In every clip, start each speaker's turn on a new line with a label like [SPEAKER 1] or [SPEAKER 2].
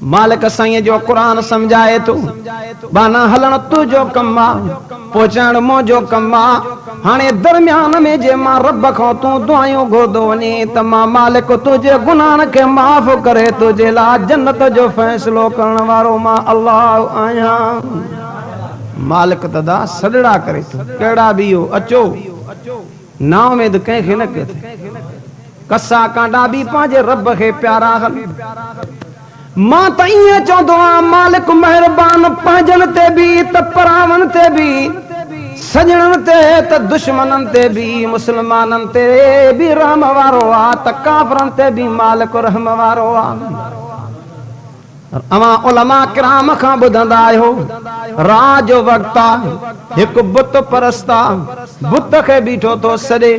[SPEAKER 1] मालिक साईं जो कुरान समझाए तो बाना हलण तुझो कम्मा पहुंचण मुंहिंजो कम्मा हाणे दरमियान में जे मां रब खां तूं दुआयूं घुरदो वञे त मां मालिक तुझे गुनाहन खे माफ़ करे तुझे लाइ जन्नत जो फ़ैसिलो करण वारो मां अल्लाह आहियां। मालिक तदा सॾड़ा करे तो कहिड़ा बि हो अचो नाव में त कंहिंखे न कयो कसा कांडा बि पंहिंजे रब खे प्यारा हल। मां त ईअं चवंदो आहियां मालिक महिरबान पंहिंजनि ते बि त परावनि ते बि सजणनि ते त दुश्मननि ते बि मुस्लमाननि ते बि रहम वारो आहे त काफ़रनि ते बि मालिक रहम वारो आहे। अवां उलमा किराम खां ॿुधंदा आहियो रात जो वक़्तु आहे हिकु बुत परस्त आहे बुत खे बीठो थो सॾे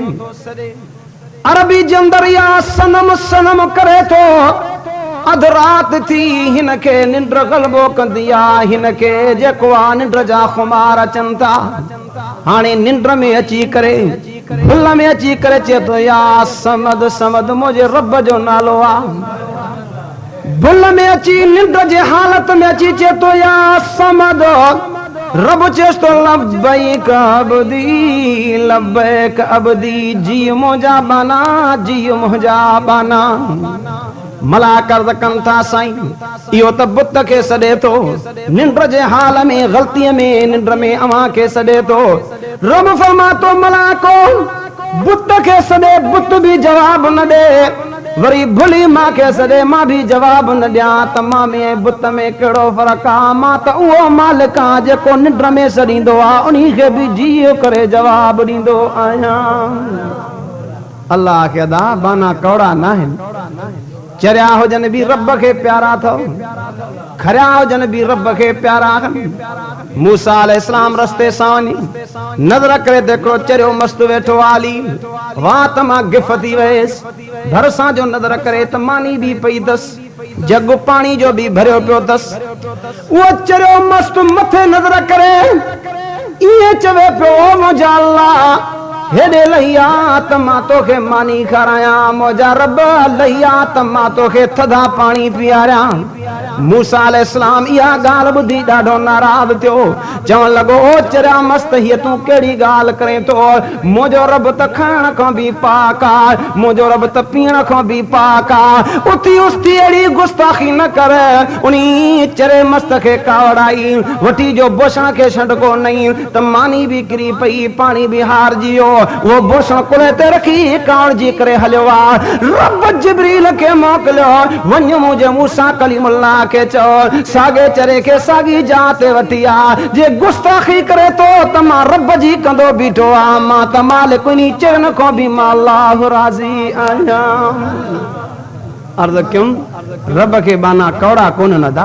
[SPEAKER 1] अरबी जे अंदरि या सनम सनम करे थो अध रात थी हिन खे निंड ग़लबो कंदी आहे हिन खे जेको आहे निंड जा खुमार अचनि था हाणे निंड में अची करे भुल में अची करे चए थो या समद समद मुंहिंजे रब जो नालो आहे। भुल में अची निंड जे हालत में अची चए थो या समद रब चेस तो लब्बैक अब्दी जी मुंहिंजा बाना जी मुंहिंजा बाना मलाकर कनि था साईं इहो त बुत खे सॾे थो निंड जे हाल में ग़लतीअ में निंड में अवां खे सॾे थो रब फरमा तो मलाको बुत खे सॾे बुत बि जवाब न ॾे वरी भुली मां खे सॾे मां बि जवाब न ॾियां त मां में बुत में कहिड़ो फ़र्क़ु आहे मां त उहो मालिक आहे जेको निंड में सॾींदो आहे उन खे बि जीअ करे जवाब ॾींदो आहियां। अल्लाह खे अदा बाना कौड़ा न आहिनि चरिया हुजनि बि रब खे प्यारा अथव खरिया हुजनि बि रब खे प्यारा आहिनि। मूसा अलैहिस्सलाम रस्ते सां वञी नज़र करे त हिकिड़ो चरियो मस्तु वेठो आली वाह त मां गिफ थी वियसि भरिसां जो नज़र करे त मानी बि पई अथसि जग पाणी जो बि भरियो पियो अथसि उहो चरियो मस्तु मथे नज़र करे ईअं चवे पियो मुंहिंजा अल्लाह हेॾे लहिया त मां तोखे मानी खारायां मुंहिंजा रब लहिया त मां तोखे थधा पाणी पीआरियां। मूसा अलैहिस्सलाम इहा ॻाल्हि ॿुधी ॾाढो नाराज़ थियो चवण लॻो ओ चरिया मस्त हीअ तूं कहिड़ी ॻाल्हि करे थो मुंहिंजो रब त खाइण खां बि पाक आहे मुंहिंजो रब त पीअण खां बि पाक आहे उथी उस्थी अहिड़ी गुस्ताखी न कर उन चरे मस्त खे कावड़ाई वठी जो बोछण खे छंडको नई त मानी बि किरी पई पाणी बि हारजी वियो वो बोछण कुड़े ते रखी कावड़जी करे हलियो आहे। रब जिब्रील खे मोकिलियो वञ मुंहिंजे मूसा कलीमुल्लाह खे चओ साॻे चरे खे साॻी जाइ ते वठी आ जे गुस्ताखी करे थो त मां रब जी कंदो बीठो आ मां त मालिक उन चरन खां बि मां अल्लाह राज़ी आहियां। अर्ज़ कयुमि रब खे बाना कौड़ा कोन नदा